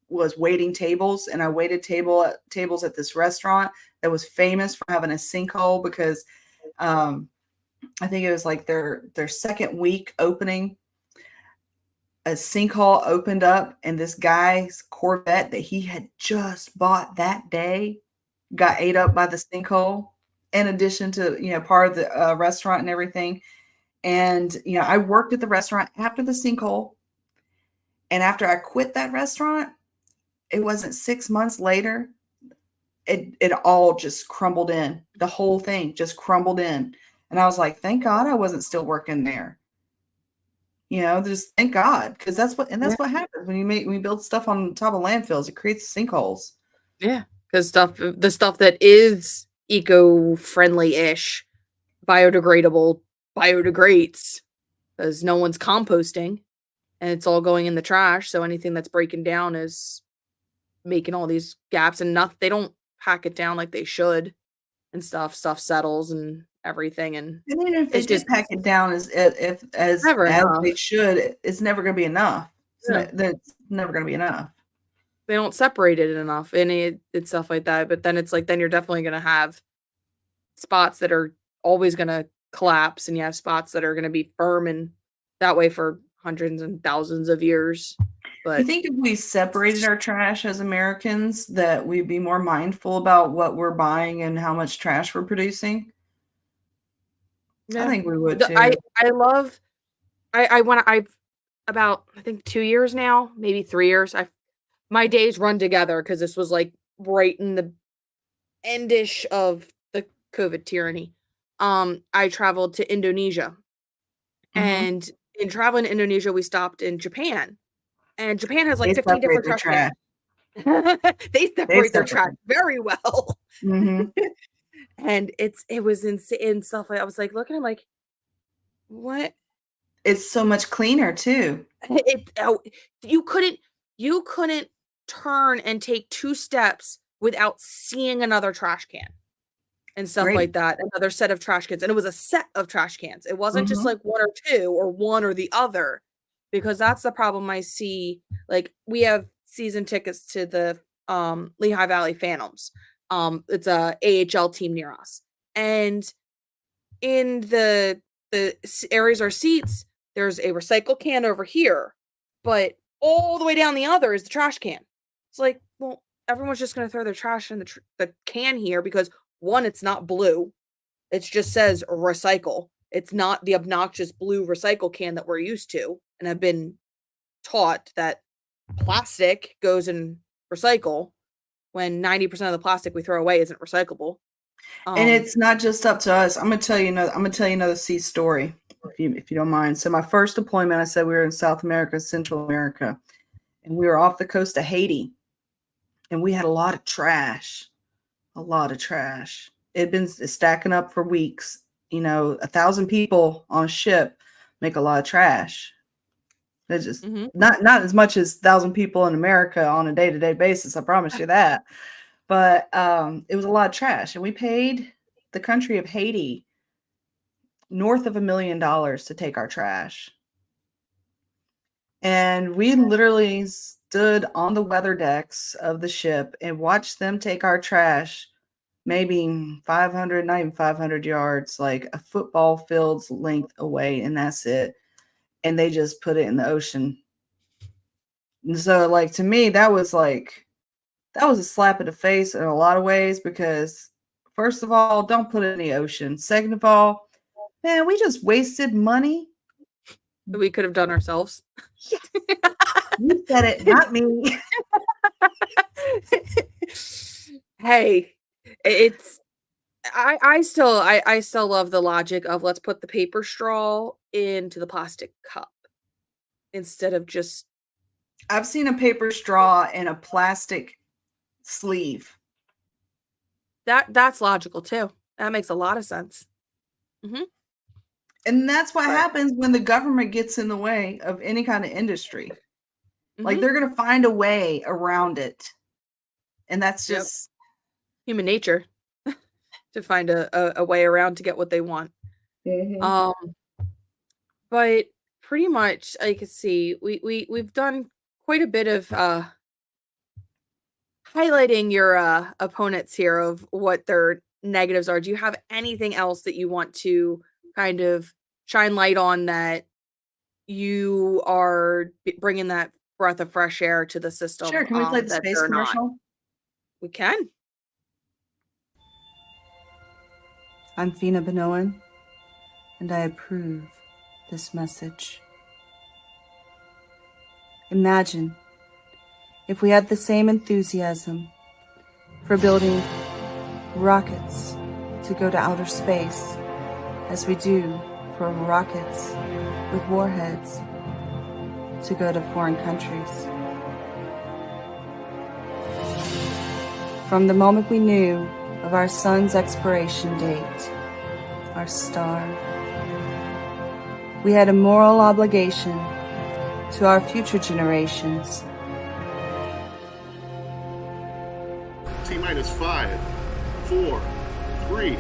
was waiting tables, and I waited tables at this restaurant that was famous for having a sinkhole because I think it was like their second week opening. A sinkhole opened up, and this guy's Corvette that he had just bought that day got ate up by the sinkhole, in addition to, part of the restaurant and everything. And, I worked at the restaurant after the sinkhole. And after I quit that restaurant, it wasn't 6 months later, it all just crumbled in. The whole thing just crumbled in. And I was like, thank God I wasn't still working there. Just thank God, because that's what happens when we build stuff on top of landfills. It creates sinkholes. Yeah, because the stuff that is eco-friendly-ish, biodegradable, biodegrades, because no one's composting, and it's all going in the trash. So anything that's breaking down is making all these gaps, and they don't pack it down like they should, and stuff settles and everything. And even if they it's just pack it down as never enough. they should, it's never going to be enough. Yeah. It's never going to be enough. They don't separate it enough, and it's stuff like that. But then it's like, then you're definitely going to have spots that are always going to collapse, and you have spots that are going to be firm and that way for hundreds and thousands of years. But you think if we separated our trash as Americans, that we'd be more mindful about what we're buying and how much trash we're producing? yeah. I think we would too. I've about, I think 2 years now, maybe 3 years. My days run together because this was like right in the endish of the COVID tyranny. I traveled to Indonesia, and in traveling to Indonesia, we stopped in Japan, and Japan has like 15 different trash cans. They separate their trash very well. And it was insane stuff. I was like looking, I'm like, what? It's so much cleaner too. You couldn't turn and take 2 steps without seeing another trash can and stuff like that. Another set of trash cans. And it was a set of trash cans. It wasn't just like 1 or 2 or one or the other, because that's the problem I see. Like, we have season tickets to the Lehigh Valley Phantoms. It's a AHL team near us. And in the areas our seats, there's a recycle can over here, but all the way down the other is the trash can. It's like, well, everyone's just going to throw their trash in the can here because, one, it's not blue. It just says recycle. It's not the obnoxious blue recycle can that we're used to and have been taught that plastic goes in recycle when 90% of the plastic we throw away isn't recyclable. And it's not just up to us. I'm gonna tell you another sea story, if you don't mind. So my first deployment, I said we were in South America, Central America, and we were off the coast of Haiti, and we had a lot of trash. It had been stacking up for weeks. 1,000 people on a ship make a lot of trash. It's just not as much as 1,000 people in America on a day-to-day basis. I promise you that. But it was a lot of trash, and we paid the country of Haiti north of $1 million to take our trash. And we literally stood on the weather decks of the ship and watched them take our trash, maybe 500, not even 500 yards, like a football field's length away, and that's it. And they just put it in the ocean. And so, like, to me, that was a slap in the face in a lot of ways, because first of all, don't put it in the ocean. Second of all, man, we just wasted money that we could have done ourselves. Yes. You said it, not me. Hey, I still love the logic of, let's put the paper straw into the plastic cup instead of just. I've seen a paper straw in a plastic sleeve. That's logical too. That makes a lot of sense. And that's what happens when the government gets in the way of any kind of industry. Like, they're going to find a way around it. And that's just human nature to find a way around to get what they want. But pretty much, I can see we've done quite a bit of highlighting your opponents here of what their negatives are, do you have anything else that you want to kind of shine light on, that you are bringing that breath of fresh air to the system, Sure. Can we play the that space they're not? commercial? We can. I'm Feena Bonoan, and I approve this message. Imagine if we had the same enthusiasm for building rockets to go to outer space as we do for rockets with warheads to go to foreign countries. From the moment we knew of our sun's expiration date, our star, we had a moral obligation to our future generations. T-minus 5, 4, 3,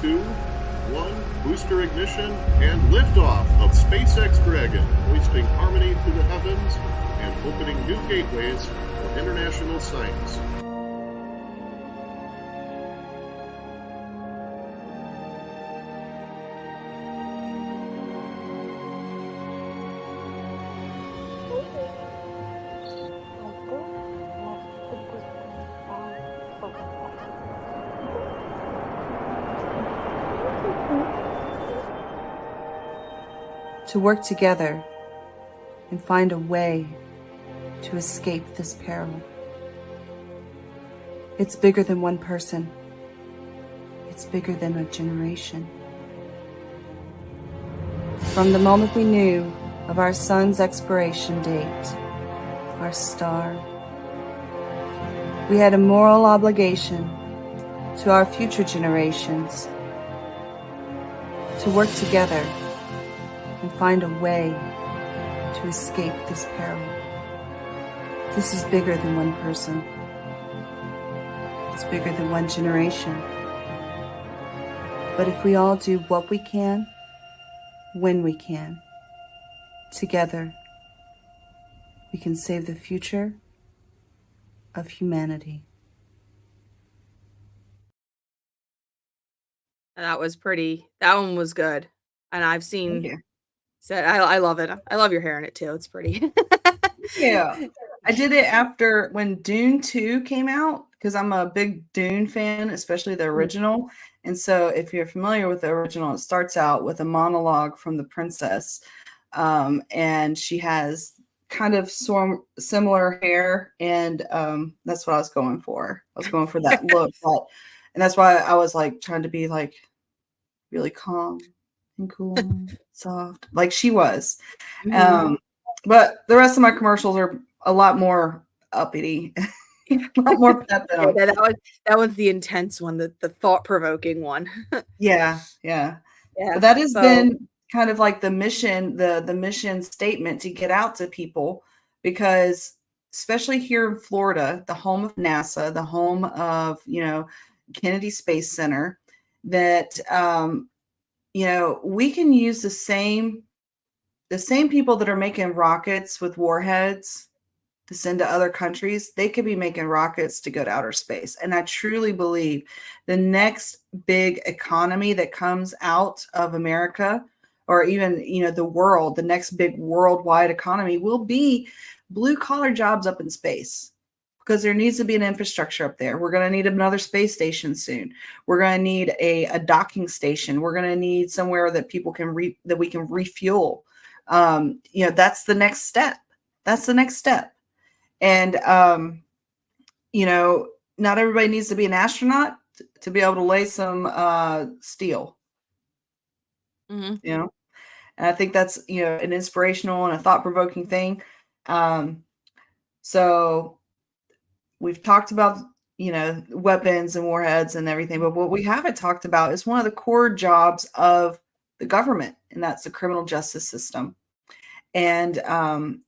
2, 1, booster ignition, and liftoff of SpaceX Dragon, hoisting harmony to the heavens and opening new gateways for international science. To work together and find a way to escape this peril. It's bigger than one person. It's bigger than a generation. From the moment we knew of our sun's expiration date, our star, we had a moral obligation to our future generations to work together and find a way to escape this peril. This is bigger than one person. It's bigger than one generation. But if we all do what we can, when we can, together, we can save the future of humanity. That was pretty. That one was good. And I've seen. Said I love it. I love your hair in it too. It's pretty. Yeah. I did it after when Dune 2 came out, because I'm a big Dune fan, especially the original. And so if you're familiar with the original, it starts out with a monologue from the princess. And she has kind of similar hair. And that's what I was going for. I was going for that look. And that's why I was like trying to be like really calm and cool and soft, like she was. But the rest of my commercials are a lot more uppity, a lot more pep in them. That was the intense one, the thought-provoking one. Yeah. But that has been kind of like the mission, the mission statement to get out to people, because especially here in Florida, the home of NASA, the home of, Kennedy Space Center, that we can use the same people that are making rockets with warheads to send to other countries. They could be making rockets to go to outer space. And I truly believe the next big economy that comes out of America, or even, the world, the next big worldwide economy will be blue collar jobs up in space. Because there needs to be an infrastructure up there. We're going to need another space station soon. We're going to need a docking station. We're going to need somewhere that people can that we can refuel. That's the next step. That's the next step. And not everybody needs to be an astronaut to be able to lay some steel. And I think that's an inspirational and a thought-provoking thing. So we've talked about, weapons and warheads and everything, but what we haven't talked about is one of the core jobs of the government, and that's the criminal justice system. And I'm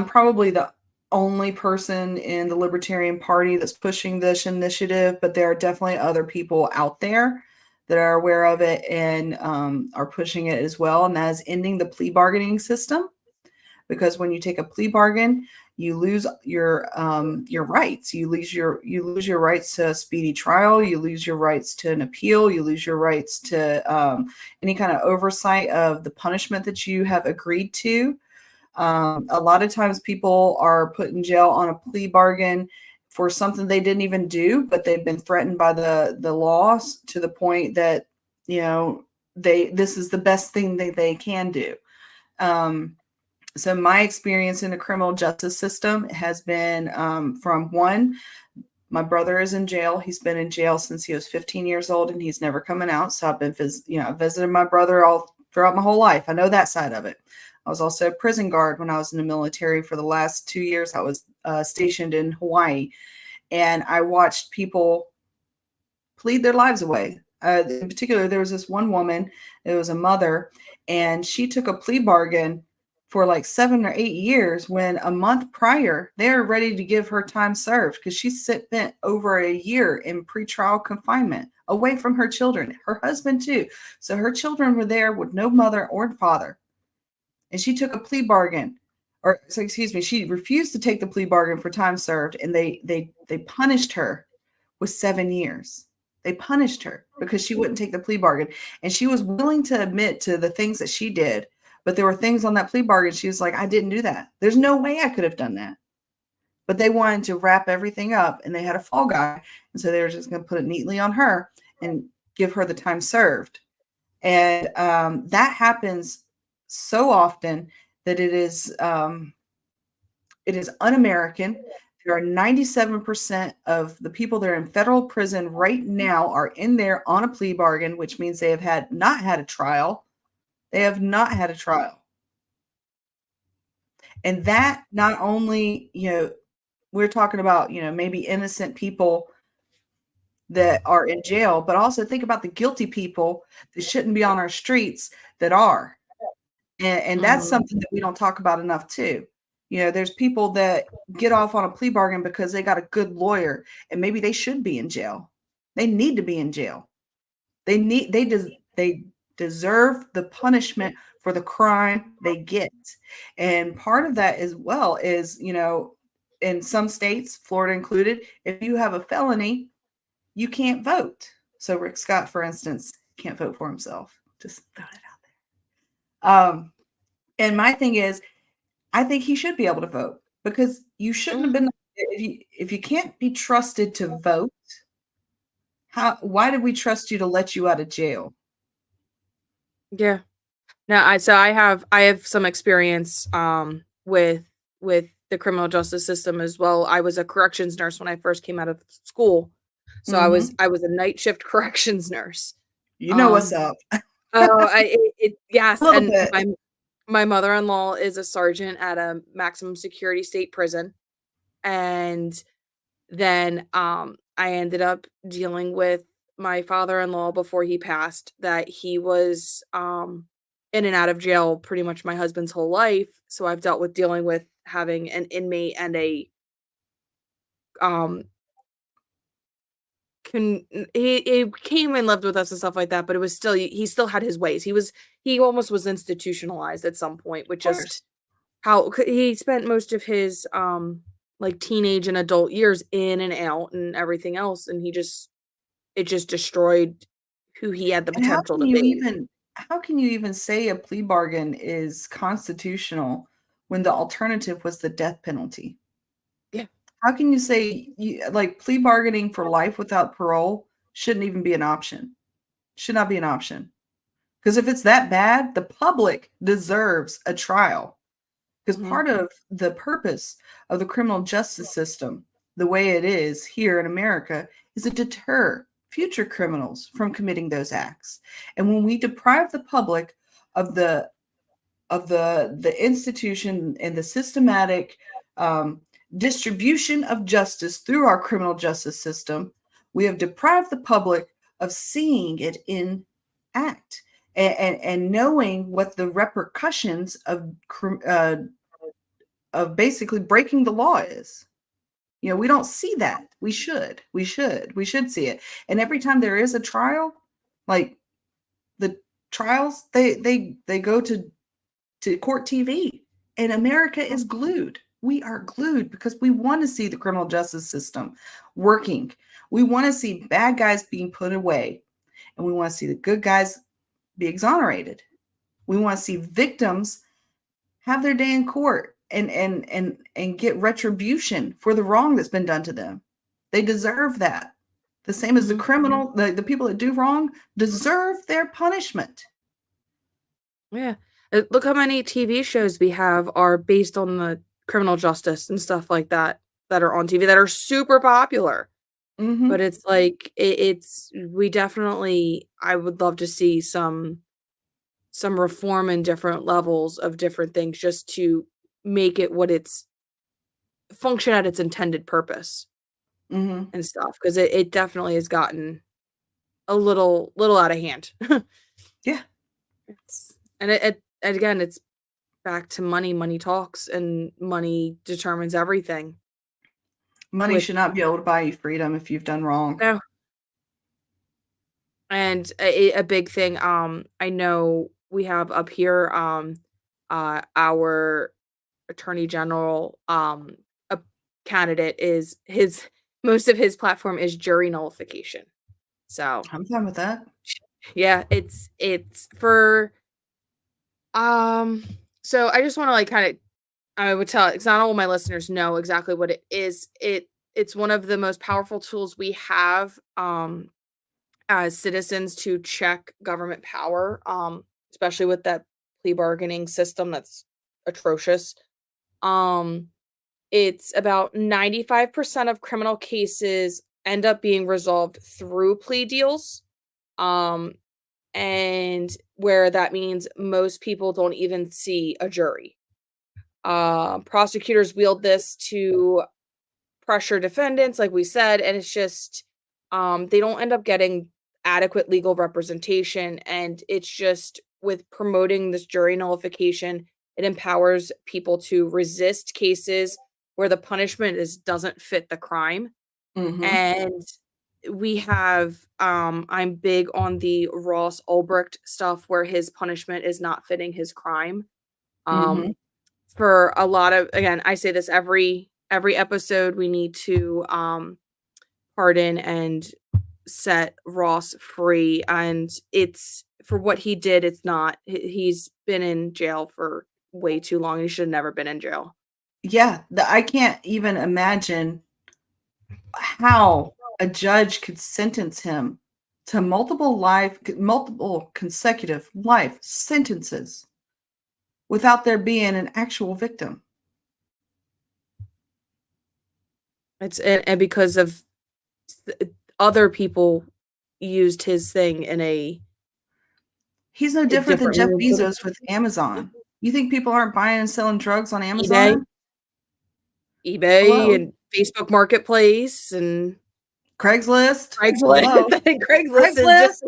probably the only person in the Libertarian Party that's pushing this initiative, but there are definitely other people out there that are aware of it and are pushing it as well, and that is ending the plea bargaining system. because when you take a plea bargain, you lose your rights. You lose your rights to a speedy trial. You lose your rights to an appeal. You lose your rights to any kind of oversight of the punishment that you have agreed to. A lot of times people are put in jail on a plea bargain for something they didn't even do, but they've been threatened by the laws to the point that, this is the best thing that they can do. So my experience in the criminal justice system has been from one, my brother is in jail. He's been in jail since he was 15 years old, and he's never coming out. So I've been visiting my brother all throughout my whole life. I know that side of it. I was also a prison guard when I was in the military for the last 2 years. I was stationed in Hawaii, and I watched people plead their lives away. In particular, there was this one woman, it was a mother, and she took a plea bargain for like 7 or 8 years when a month prior, they were ready to give her time served because she spent over a year in pretrial confinement away from her children, her husband too. So her children were there with no mother or father. And she took a plea bargain, she refused to take the plea bargain for time served, and they punished her with 7 years. They punished her because she wouldn't take the plea bargain. And she was willing to admit to the things that she did, but there were things on that plea bargain. She was like, I didn't do that. There's no way I could have done that. But they wanted to wrap everything up, and they had a fall guy. And so they were just going to put it neatly on her and give her the time served. And that happens so often that it is un-American. There are 97% of the people that are in federal prison right now are in there on a plea bargain, which means they have not had a trial. They have not had a trial. And that not only, we're talking about, maybe innocent people that are in jail, but also think about the guilty people that shouldn't be on our streets that are. And that's something that we don't talk about enough too. There's people that get off on a plea bargain because they got a good lawyer, and maybe they should be in jail. They need to be in jail. They deserve the punishment for the crime they get. And part of that as well is, in some states, Florida included, if you have a felony, you can't vote. So Rick Scott, for instance, can't vote for himself. Just throwing it out there. And my thing is, I think he should be able to vote, because you shouldn't have been, if you can't be trusted to vote, why did we trust you to let you out of jail? Yeah. No, I have some experience with the criminal justice system as well. I was a corrections nurse when I first came out of school. So I was a night shift corrections nurse. What's up. Yes. A little And bit. my mother-in-law is a sergeant at a maximum security state prison. And then I ended up dealing with my father-in-law before he passed, that he was in and out of jail pretty much my husband's whole life. So I've dealing with having an inmate and a he came and lived with us and stuff like that, but it was still, he still had his ways. He almost was institutionalized at some point, which just how he spent most of his like teenage and adult years in and out and everything else, and it just destroyed who he had the And potential to be. how can you even say a plea bargain is constitutional when the alternative was the death penalty? Yeah. How can you say plea bargaining for life without parole shouldn't even be an option? Should not be an option. Because if it's that bad, the public deserves a trial. Because part of the purpose of the criminal justice system, the way it is here in America, is to deter future criminals from committing those acts. And when we deprive the public of the institution and the systematic distribution of justice through our criminal justice system, we have deprived the public of seeing it in act and knowing what the repercussions of basically breaking the law is. We don't see that. We should see it. And every time there is a trial, like the trials, they go to court TV. And America is glued. We are glued because we want to see the criminal justice system working. We want to see bad guys being put away, and we want to see the good guys be exonerated. We want to see victims have their day in court and get retribution for the wrong that's been done to them. They deserve that. The same as the criminal, the people that do wrong deserve their punishment. Yeah. Look how many TV shows we have are based on the criminal justice and stuff like that are on TV that are super popular. Mm-hmm. But it's like we definitely, I would love to see some reform in different levels of different things just to make it what it's function at its intended purpose Mm-hmm. and stuff, because it definitely has gotten a little out of hand. Yeah. And again, it's back to money. Money talks, and money determines everything. Money should not be able to buy you freedom if you've done wrong. No. And a big thing, I know we have up here, our attorney general, a candidate is most of his platform is jury nullification. So I'm fine with that. yeah, it's for, so I just want to like kind of, I would tell, it's not all my listeners know exactly what it is. It's one of the most powerful tools we have, as citizens to check government power, especially with that plea bargaining system that's atrocious. It's about 95% of criminal cases end up being resolved through plea deals. And where that means most people don't even see a jury. Prosecutors wield this to pressure defendants, like we said, and it's just, they don't end up getting adequate legal representation, and it's just with promoting this jury nullification, it empowers people to resist cases where the punishment doesn't fit the crime. Mm-hmm. And we have, I'm big on the Ross Ulbricht stuff where his punishment is not fitting his crime. Mm-hmm. For a lot of, again, I say this every episode, we need to pardon and set Ross free, and it's for what he did. It's not, he's been in jail for way too long. He should have never been in jail. Yeah, I can't even imagine how a judge could sentence him to multiple consecutive life sentences without there being an actual victim. It's and because of other people used his thing in a, he's no different than Jeff different- Bezos with Amazon. You think people aren't buying and selling drugs on Amazon? eBay Hello? and Facebook Marketplace and Craigslist. Craigslist. Craigslist is just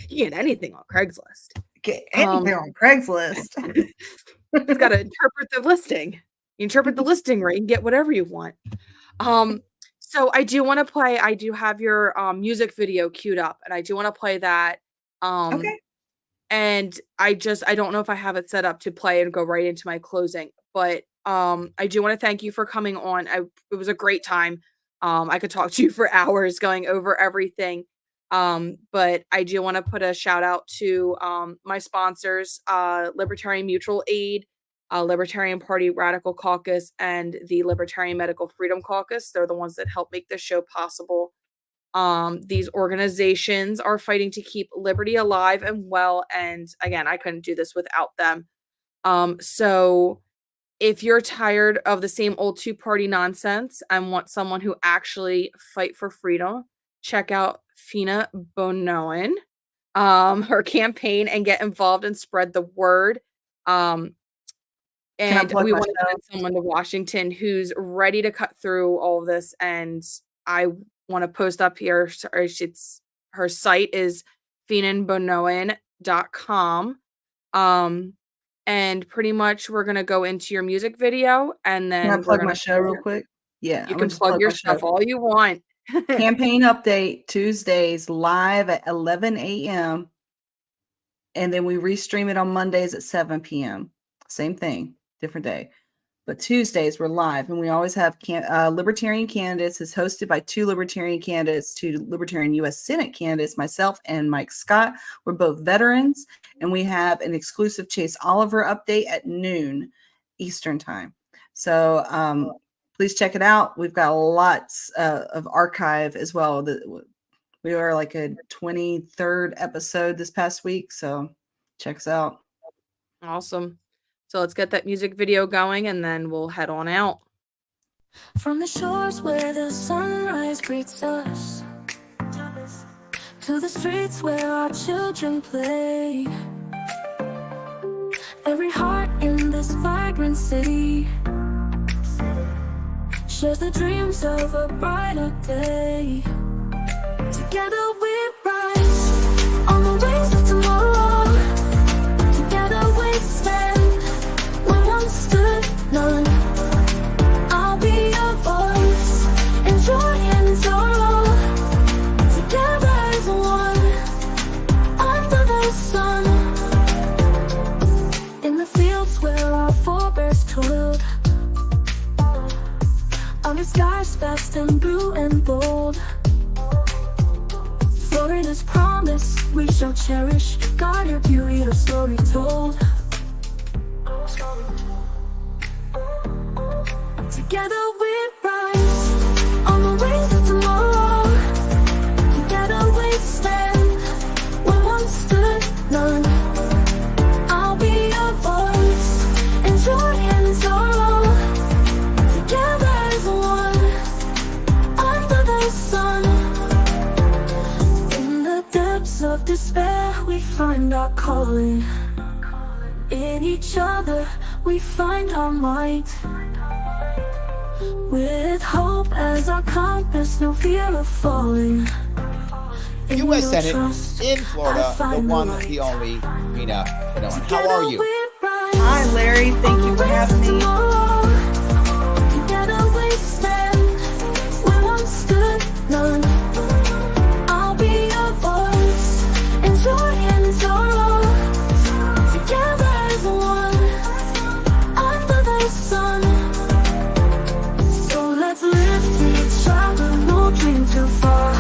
you get anything on Craigslist. Get anything on Craigslist. It's got to interpret the listing. You interpret the listing right and get whatever you want. So I do want to play. I do have your music video queued up, and I do want to play that. Okay. And I don't know if I have it set up to play and go right into my closing, but I do want to thank you for coming on. It was a great time. I could talk to you for hours going over everything. But I do want to put a shout out to my sponsors, Libertarian Mutual Aid, Libertarian Party Radical Caucus, and the Libertarian Medical Freedom Caucus. They're the ones that help make this show possible. These organizations are fighting to keep liberty alive and well, and again, I couldn't do this without them. So if you're tired of the same old two-party nonsense and want someone who actually fight for freedom, check out Feena Bonoan, her campaign, and get involved and spread the word. And we want to send someone to Washington who's ready to cut through all of this. And I want to post up here. Her site is feenabonoan.com. And pretty much we're going to go into your music video, and then Can I plug my show real quick? Yeah. You can plug your stuff all you want. Campaign update Tuesdays live at 11 a.m. And then we restream it on Mondays at 7 p.m. Same thing, different day. But Tuesdays, we're live, and we always have Libertarian candidates. It's hosted by 2 Libertarian candidates, 2 Libertarian U.S. Senate candidates, myself and Mike Scott. We're both veterans, and we have an exclusive Chase Oliver update at noon Eastern time. So please check it out. We've got lots of archive as well. We are like a 23rd episode this past week, so check us out. Awesome. So let's get that music video going, and then we'll head on out. From the shores where the sunrise greets us, to the streets where our children play, every heart in this vibrant city shares the dreams of a brighter day. Together we rise on the wings of tomorrow. Together we stand. Stood none. I'll be your voice in joy and sorrow. Together as one, under the sun. In the fields where our forebears toiled, under skies vast and blue and bold, Florida's promise we shall cherish. Guard your beauty, her story told. Together we rise on the wings of tomorrow. Together we stand. Where once stood none. I'll be your voice in joy and sorrow. Together as one, under the sun. In the depths of despair we find our calling. In each other we find our might. With hope as our compass, no fear of falling. U.S. Senate in Florida, the one, the only, Feena Bonoan. How are you? Hi, Larry. Thank you for having me. Together we stand. Where once stood none. I'll be your voice in joy and sorrow. Together as one, under the sun. Let's lift each other, no dream too far.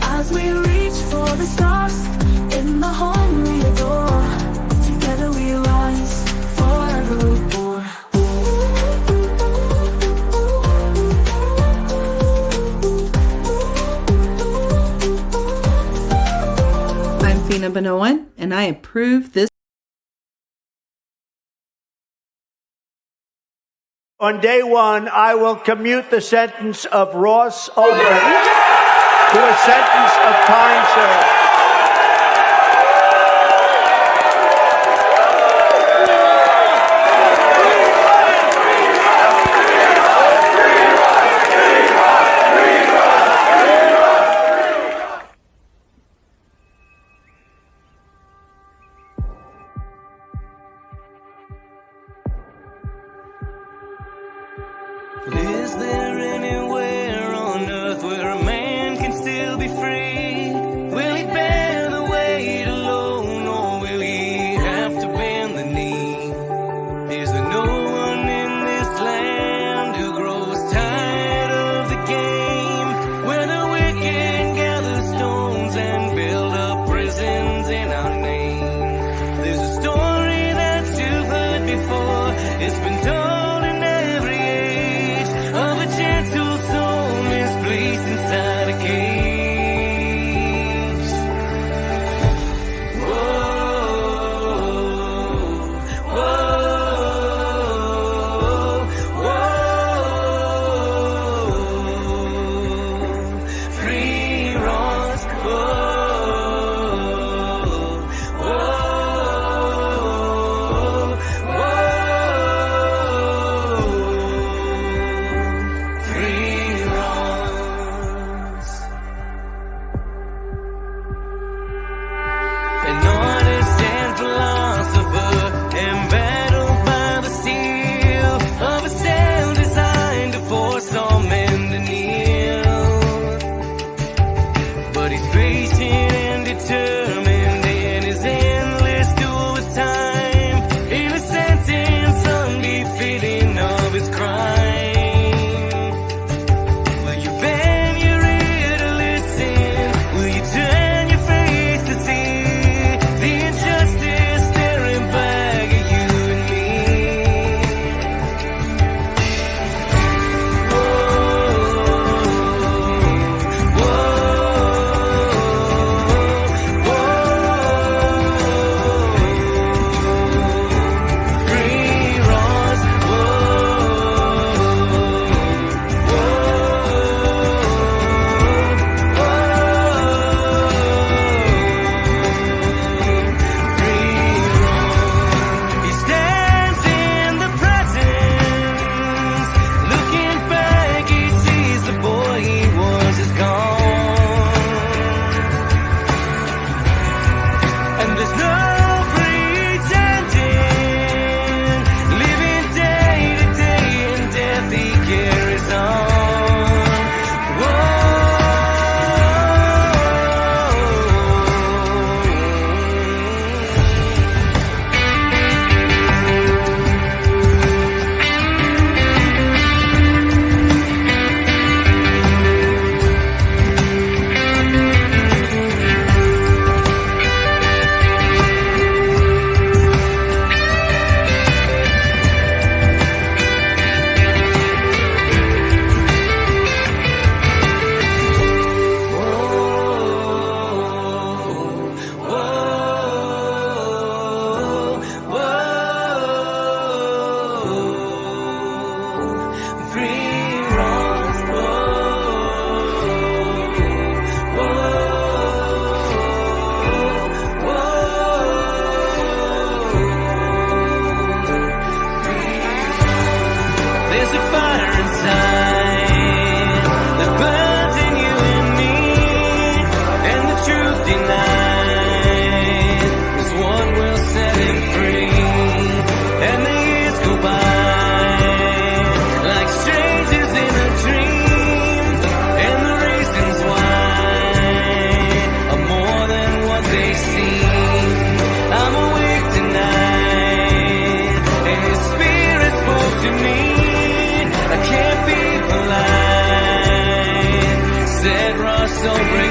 As we reach for the stars in the home we adore. Together we rise, forever born. I'm Feena Bonoan, and I approve this. On day one, I will commute the sentence of Ross Ulbricht to a sentence of time served. Is there anywhere on earth where a man can still be free? Will he bear the weight alone, or will he have to bend the knee? Is there no one in this land who grows tired of the game, where the wicked gather stones and build up prisons in our name? There's a story that you've heard before. It's been told in every age of a gentle soul. so break